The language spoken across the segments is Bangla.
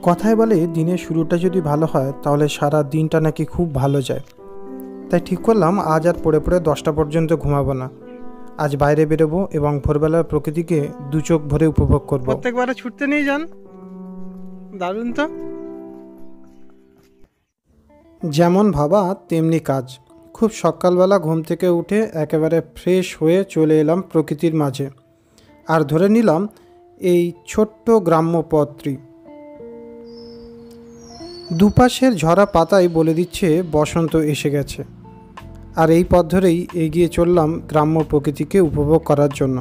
কথায় বলে দিনের শুরুটা যদি ভালো হয় তাহলে সারা দিনটা নাকি খুব ভালো যায়। তাই ঠিক করলাম আজ আর পড়ে পড়ে 10টা পর্যন্ত ঘুমাবো না। আজ বাইরে বেরোবো এবং ভোরবেলার প্রকৃতিকে দু চোখ ভরে উপভোগ করবো। প্রত্যেকবারে ছুটতে নিয়ে যান, দারুণ তো। যেমন ভাবা তেমনি কাজ। খুব সকালবেলা ঘুম থেকে উঠে একেবারে ফ্রেশ হয়ে চলে এলাম প্রকৃতির মাঝে, আর ধরে নিলাম এই ছোট্ট গ্রাম্য পথটি। দুপাশের ঝরা পাতাই বলে দিচ্ছে বসন্ত এসে গেছে, আর এই পথ ধরেই এগিয়ে চললাম গ্রাম্য প্রকৃতিকে উপভোগ করার জন্য।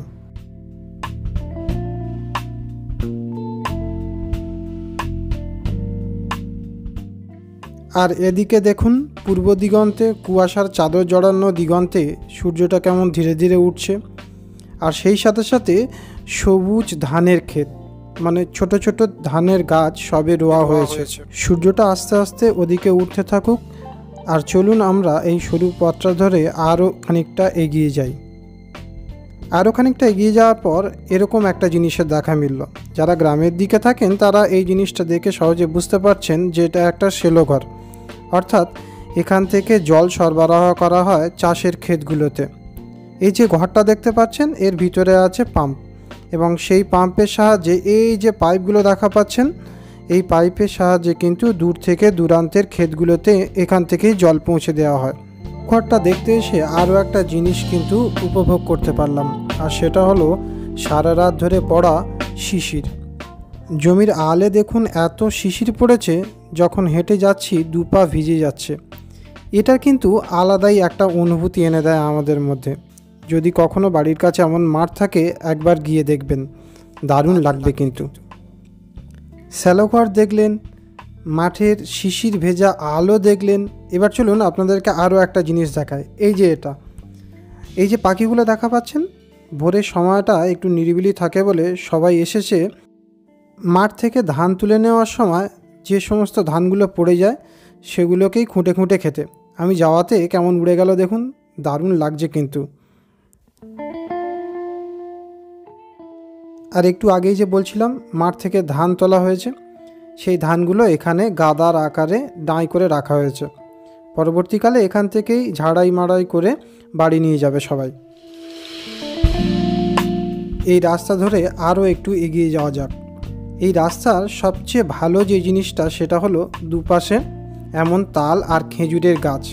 আর এদিকে দেখুন পূর্ব দিগন্তে কুয়াশার চাদর জড়ানো দিগন্তে সূর্যটা কেমন ধীরে ধীরে উঠছে, আর সেই সাথে সাথে সবুজ ধানের ক্ষেত, মানে ছোট ছোট ধানের গাছ সবে রোয়া হয়েছে। সূর্যটা আস্তে আস্তে ওদিকে উঠতে থাকুক, আর চলুন আমরা এই সরু পথটা ধরে আরও খানিকটা এগিয়ে যাই। আরও খানিকটা এগিয়ে যাওয়ার পর এরকম একটা জিনিসের দেখা মিলল। যারা গ্রামের দিকে থাকেন তারা এই জিনিসটা দেখে সহজে বুঝতে পারছেন যে এটা একটা সেলো ঘর, অর্থাৎ এখান থেকে জল সরবরাহ করা হয় চাষের ক্ষেতগুলোতে। এই যে ঘরটা দেখতে পাচ্ছেন এর ভিতরে আছে পাম্প, এবং সেই পাম্পের সাহায্যে এই যে পাইপগুলো দেখা পাচ্ছেন, এই পাইপের সাহায্যে কিন্তু দূর থেকে দূরান্তের ক্ষেতগুলোতে এখান থেকেই জল পৌঁছে দেওয়া হয়। ঘরটা দেখতে এসে আরও একটা জিনিস কিন্তু উপভোগ করতে পারলাম, আর সেটা হলো সারা রাত ধরে পড়া শিশির। জমির আলে দেখুন এত শিশির পড়েছে, যখন হেঁটে যাচ্ছি দু পা ভিজে যাচ্ছে। এটা কিন্তু আলাদাই একটা অনুভূতি এনে দেয় আমাদের মধ্যে। যদি কখনো বাড়ির কাছে এমন মাঠ থাকে একবার গিয়ে দেখবেন, দারুণ লাগবে কিন্তু। স্যালোঘর দেখলেন, মাঠের শিশির ভেজা আলো দেখলেন। এবার চলুন আপনাদেরকে আরও একটা জিনিস দেখায়। এই যে পাখিগুলো দেখা পাচ্ছেন, ভোরের সময়টা একটু নিরিবিলি থাকে বলে সবাই এসেছে মাঠ থেকে ধান তুলে নেওয়ার সময় যে সমস্ত ধানগুলো পড়ে যায় সেগুলোকেই খুঁটে খুঁটে খেতে। আমি যাওয়াতে কেমন উড়ে গেল দেখুন, দারুণ লাগছে কিন্তু। আর একটু আগেই যে বলছিলাম মাঠ থেকে ধান তোলা হয়েছে, সেই ধানগুলো এখানে গাদার আকারে ডাঁই করে রাখা হয়েছে। পরবর্তীকালে এখান থেকেই ঝাড়াই মাড়াই করে বাড়ি নিয়ে যাবে সবাই। এই রাস্তা ধরে আরও একটু এগিয়ে যাওয়া যাক। এই রাস্তার সবচেয়ে ভালো যে জিনিসটা সেটা হলো দুপাশে এমন তাল আর খেজুরের গাছ।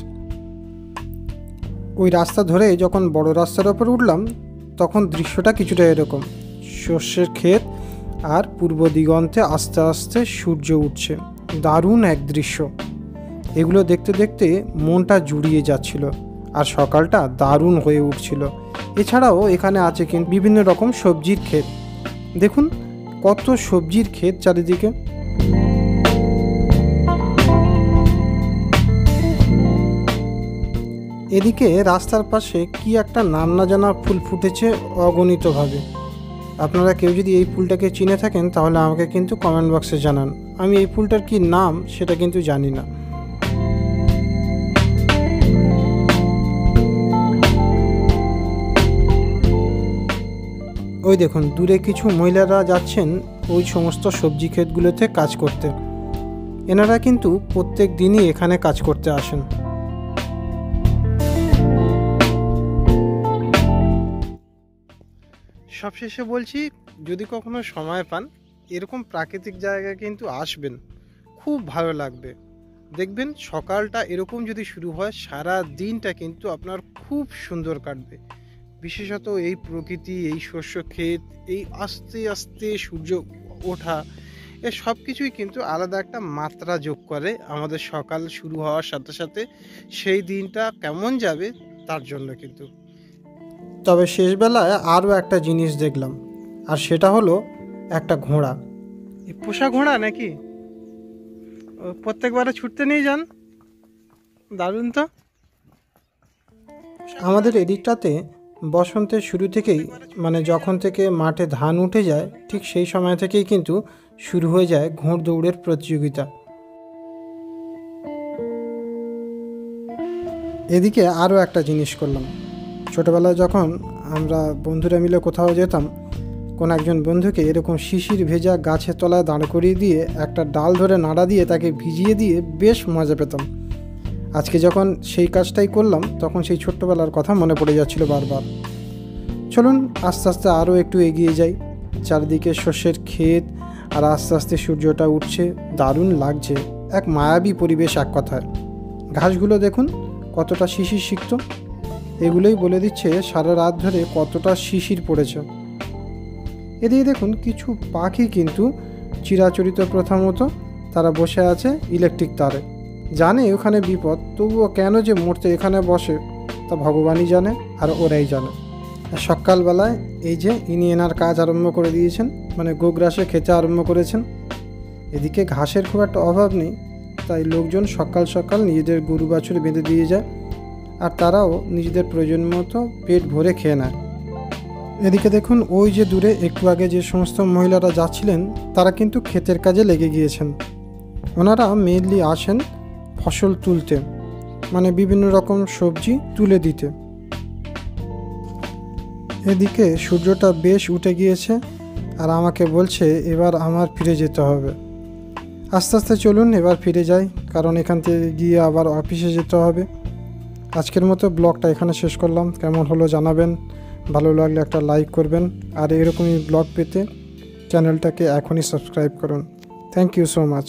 ওই রাস্তা ধরে যখন বড় রাস্তার ওপর উঠলাম তখন দৃশ্যটা কিছুটা এরকম, সর্ষের ক্ষেত আর পূর্ব দিগন্তে আস্তে আস্তে সূর্য উঠছে। দারুণ এক দৃশ্য। এগুলো দেখতে দেখতে মনটা জুড়িয়ে যাচ্ছিল, আর সকালটা দারুণ হয়ে উঠছিল। এছাড়াও এখানে আছে কিন্তু বিভিন্ন রকম সবজির ক্ষেত। দেখুন কত সবজির ক্ষেত চারিদিকে। এদিকে রাস্তার পাশে কি একটা নাম না জানা ফুল ফুটেছে অগণিতভাবে। আপনারা কেউ যদি এই ফুলটাকে চিনে থাকেন তাহলে আমাকে কিন্তু কমেন্ট বক্সে জানান। আমি এই ফুলটার কি নাম সেটা কিন্তু জানি না। ওই দেখুন দূরে কিছু মহিলারা যাচ্ছেন ওই সমস্ত সবজি ক্ষেতগুলোতে কাজ করতে। এনারা কিন্তু প্রত্যেক দিনই এখানে কাজ করতে আসেন। সবশেষে বলছি, যদি কখনো সময় পান এরকম প্রাকৃতিক জায়গায় কিন্তু আসবেন, খুব ভালো লাগবে। দেখবেন সকালটা এরকম যদি শুরু হয় সারা দিনটা কিন্তু আপনার খুব সুন্দর কাটবে। বিশেষত এই প্রকৃতি, এই শস্য ক্ষেত, এই আস্তে আস্তে সূর্য ওঠা, এ সব কিছুই কিন্তু আলাদা একটা মাত্রা যোগ করে আমাদের সকাল শুরু হওয়ার সাথে সাথে সেই দিনটা কেমন যাবে তার জন্য কিন্তু। তবে শেষবেলায় আরও একটা জিনিস দেখলাম, আর সেটা হলো একটা ঘোড়া। এই পোষা ঘোড়া নাকি? প্রত্যেকবারে ছুটতে নিয়ে যান, দারুণ তো। আমাদের এদিকটাতে বসন্তের শুরু থেকেই, মানে যখন থেকে মাঠে ধান উঠে যায় ঠিক সেই সময় থেকেই কিন্তু শুরু হয়ে যায় ঘোড় দৌড়ের প্রতিযোগিতা। এদিকে আরও একটা জিনিস করলাম। ছোটোবেলায় যখন আমরা বন্ধুরা মিলে কোথাও যেতাম, কোন একজন বন্ধুকে এরকম শিশির ভেজা গাছের তলায় দাঁড় করিয়ে দিয়ে একটা ডাল ধরে নাড়া দিয়ে তাকে ভিজিয়ে দিয়ে বেশ মজা পেতাম। আজকে যখন সেই কাজটাই করলাম তখন সেই ছোট্টবেলার কথা মনে পড়ে যাচ্ছিল বারবার। চলুন আস্তে আস্তে আরও একটু এগিয়ে যাই। চারিদিকে শস্যের ক্ষেত আর আস্তে আস্তে সূর্যটা উঠছে, দারুণ লাগছে, এক মায়াবী পরিবেশ এক কথায়। ঘাসগুলো দেখুন কতটা শিশির সিক্ত, এগুলোই বলে দিচ্ছে সারা রাত ধরে কতটা শিশির পড়েছে। এদিকে দেখুন কিছু পাখি কিন্তু চিরাচরিত প্রথা মতো তারা বসে আছে ইলেকট্রিক তারে, জানে ওখানে বিপদ, তবুও কেন যে মরতে এখানে বসে তা ভগবানই জানে আর ওরাই জানে। সকালবেলায় এই যে ইনি এনার কাজ আরম্ভ করে দিয়েছেন, মানে গোগ্রাসে খেতে আরম্ভ করেছেন। এদিকে ঘাসের খুব একটা অভাব নেই, তাই লোকজন সকাল সকাল নিজেদের গরু বাছুর বেঁধে দিয়ে যায় আর তারাও নিজেদের প্রয়োজন মতো পেট ভরে খেয়ে নেয়। এদিকে দেখুন ওই যে দূরে একটু আগে যে সমস্ত মহিলারা যাচ্ছিলেন তারা কিন্তু ক্ষেতের কাজে লেগে গিয়েছেন। ওনারা মেইনলি আসেন ফসল তুলতে, মানে বিভিন্ন রকম সবজি তুলে দিতে। এদিকে সূর্যটা বেশ উঠে গিয়েছে আর আমাকে বলছে এবার আমার ফিরে যেতে হবে। আস্তে আস্তে চলুন এবার ফিরে যাই, কারণ এখান থেকে গিয়ে আবার অফিসে যেতে হবে। আজকের মতো ব্লগটা এখানে শেষ করলাম। কেমন হলো জানাবেন, ভালো লাগলে একটা লাইক করবেন আর এরকমই ব্লগ পেতে চ্যানেলটাকে এখনই সাবস্ক্রাইব করুন। Thank you so much.